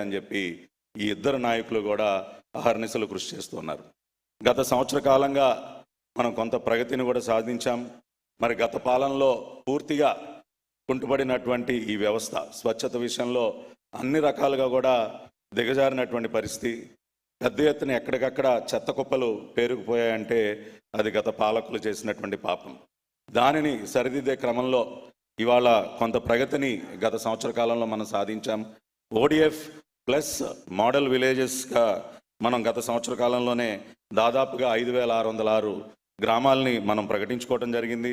అని చెప్పి ఈ ఇద్దరు నాయకులు కూడా అహర్నిశలు కృషి చేస్తున్నారు. గత సంవత్సర కాలంగా మనం కొంత ప్రగతిని కూడా సాధించాం. మరి గత పాలనలో పూర్తిగా కుంటుపడినటువంటి ఈ వ్యవస్థ స్వచ్ఛత విషయంలో అన్ని రకాలుగా కూడా దిగజారినటువంటి పరిస్థితి. పెద్ద ఎత్తున ఎక్కడికక్కడ చెత్త కుప్పలు పేరుకుపోయాయంటే అది గత పాలకులు చేసినటువంటి పాపం. దానిని సరిదిద్దే క్రమంలో ఇవాళ కొంత ప్రగతిని గత సంవత్సర కాలంలో మనం సాధించాం. ఓడిఎఫ్ ప్లస్ మోడల్ విలేజెస్గా మనం గత సంవత్సర కాలంలోనే దాదాపుగా 5,606 గ్రామాలని మనం ప్రకటించుకోవడం జరిగింది.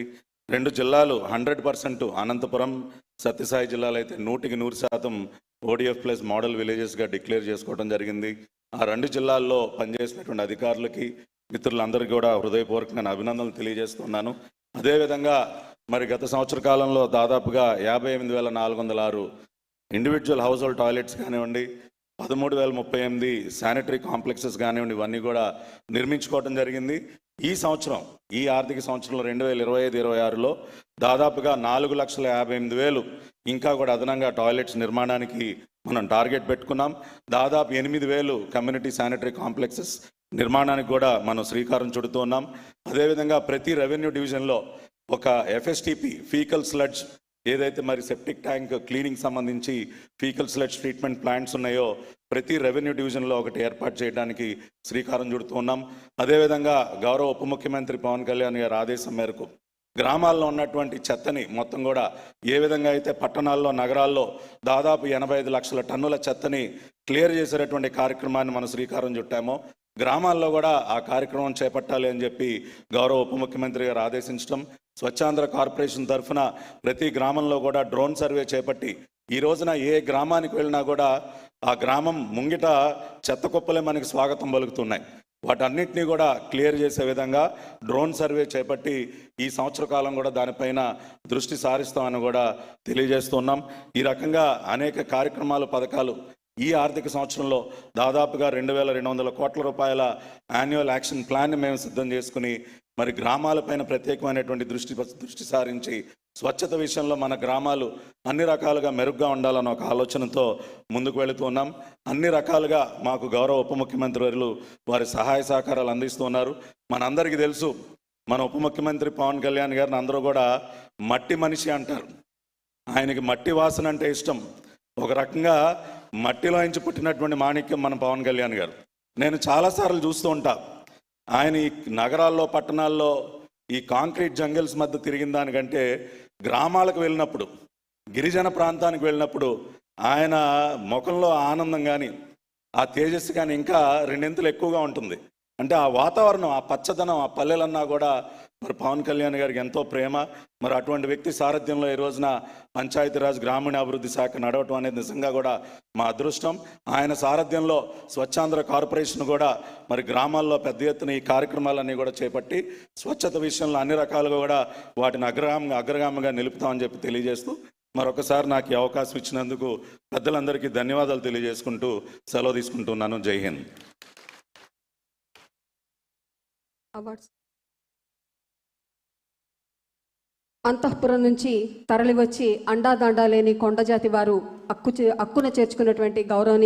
2 జిల్లాలు 100%, అనంతపురం సత్యసాయి జిల్లాలో అయితే 100% ఓడిఎఫ్ ప్లస్ మోడల్ విలేజెస్గా డిక్లేర్ చేసుకోవడం జరిగింది. ఆ 2 జిల్లాల్లో పనిచేసినటువంటి అధికారులకి మిత్రులందరికీ కూడా హృదయపూర్వకంగా అభినందనలు తెలియజేస్తున్నాను. అదేవిధంగా మరి గత సంవత్సర కాలంలో దాదాపుగా 58,406 ఇండివిజువల్ హౌస్ హోల్డ్ టాయిలెట్స్ కానివ్వండి, 13,038 శానిటరీ కాంప్లెక్సెస్ కానివ్వండి, ఇవన్నీ కూడా నిర్మించుకోవడం జరిగింది. ఈ సంవత్సరం, ఈ ఆర్థిక సంవత్సరంలో 2025-26లో దాదాపుగా 4,58,000 ఇంకా కూడా అదనంగా టాయిలెట్స్ నిర్మాణానికి మనం టార్గెట్ పెట్టుకున్నాం. దాదాపు 8,000 కమ్యూనిటీ శానిటరీ కాంప్లెక్సెస్ నిర్మాణానికి కూడా మనం శ్రీకారం చుడుతున్నాం. అదేవిధంగా ప్రతి రెవెన్యూ డివిజన్లో ఒక ఎఫ్ఎస్టిపి ఫీకల్ స్లడ్జ్, ఏదైతే మరి సెప్టిక్ ట్యాంక్ క్లీనింగ్ సంబంధించి ఫీకల్ స్లడ్జ్ ట్రీట్మెంట్ ప్లాంట్స్ ఉన్నాయో ప్రతి రెవెన్యూ డివిజన్లో ఒకటి ఏర్పాటు చేయడానికి శ్రీకారం చుడుతున్నాం. అదేవిధంగా గౌరవ ఉప ముఖ్యమంత్రి పవన్ కళ్యాణ్ గారి ఆదేశం మేరకు గ్రామాల్లో ఉన్నటువంటి చెత్తని మొత్తం కూడా ఏ విధంగా అయితే పట్టణాల్లో నగరాల్లో దాదాపు 85 లక్షల టన్నుల చెత్తని క్లియర్ చేసేటటువంటి కార్యక్రమాన్ని మనం శ్రీకారం చుట్టామో, గ్రామాల్లో కూడా ఆ కార్యక్రమం చేపట్టాలి అని చెప్పి గౌరవ ఉప ముఖ్యమంత్రి గారు ఆదేశించడం, స్వచ్ఛాంధ్ర కార్పొరేషన్ తరఫున ప్రతి గ్రామంలో కూడా డ్రోన్ సర్వే చేపట్టి ఈ రోజున ఏ గ్రామానికి వెళ్ళినా కూడా ఆ గ్రామం ముంగిట చెత్త కుప్పలే మనకి స్వాగతం పలుకుతున్నాయి. వాటన్నిటినీ కూడా క్లియర్ చేసే విధంగా డ్రోన్ సర్వే చేపట్టి ఈ సంవత్సర కాలం కూడా దానిపైన దృష్టి సారిస్తామని కూడా తెలియజేస్తున్నాం. ఈ రకంగా అనేక కార్యక్రమాలు, పథకాలు ఈ ఆర్థిక సంవత్సరంలో దాదాపుగా 2,200 కోట్ల రూపాయల యాన్యువల్ యాక్షన్ ప్లాన్ని మేము సిద్ధం చేసుకుని మరి గ్రామాలపైన ప్రత్యేకమైనటువంటి దృష్టి సారించి స్వచ్ఛత విషయంలో మన గ్రామాలు అన్ని రకాలుగా మెరుగ్గా ఉండాలన్న ఒక ఆలోచనతో ముందుకు వెళుతున్నాం. అన్ని రకాలుగా మాకు గౌరవ ఉప ముఖ్యమంత్రి వర్యులు వారి సహాయ సహకారాలు అందిస్తున్నారు. మనందరికీ తెలుసు, మన ఉప ముఖ్యమంత్రి పవన్ కళ్యాణ్ గారిని అందరూ కూడా మట్టి మనిషి అంటారు. ఆయనకి మట్టి వాసన అంటే ఇష్టం. ఒక రకంగా మట్టిలో నుంచి పుట్టినటువంటి మాణిక్యం మన పవన్ కళ్యాణ్ గారు. నేను చాలాసార్లు చూస్తూ ఉంటా, ఆయన ఈ నగరాల్లో, పట్టణాల్లో ఈ కాంక్రీట్ జంగిల్స్ మధ్య తిరిగిన దానికంటే గ్రామాలకు వెళ్ళినప్పుడు, గిరిజన ప్రాంతానికి వెళ్ళినప్పుడు ఆయన ముఖంలో ఆనందం కానీ ఆ తేజస్సు కానీ ఇంకా 2 ఇంతలు ఎక్కువగా ఉంటుంది. అంటే ఆ వాతావరణం, ఆ పచ్చదనం, ఆ పల్లెలన్నా కూడా మరి పవన్ కళ్యాణ్ గారికి ఎంతో ప్రేమ. మరి అటువంటి వ్యక్తి సారథ్యంలో ఈ రోజున పంచాయతీరాజ్ గ్రామీణాభివృద్ధి శాఖ నడవటం అనేది నిజంగా కూడా మా అదృష్టం. ఆయన సారథ్యంలో స్వచ్ఛాంధ్ర కార్పొరేషన్ కూడా మరి గ్రామాల్లో పెద్ద ఎత్తున ఈ కార్యక్రమాలన్నీ కూడా చేపట్టి స్వచ్ఛత విషయంలో అన్ని రకాలుగా కూడా వాటిని అగ్రగామిగా నిలుపుతామని చెప్పి తెలియజేస్తూ మరొకసారి నాకు ఈ అవకాశం ఇచ్చినందుకు పెద్దలందరికీ ధన్యవాదాలు తెలియజేసుకుంటూ సెలవు తీసుకుంటున్నాను. జై హింద్. అంతఃపురం నుంచి తరలివచ్చి అండాదండా లేని కొండజాతి వారు అక్కున చేర్చుకున్నటువంటి గౌరవనీయ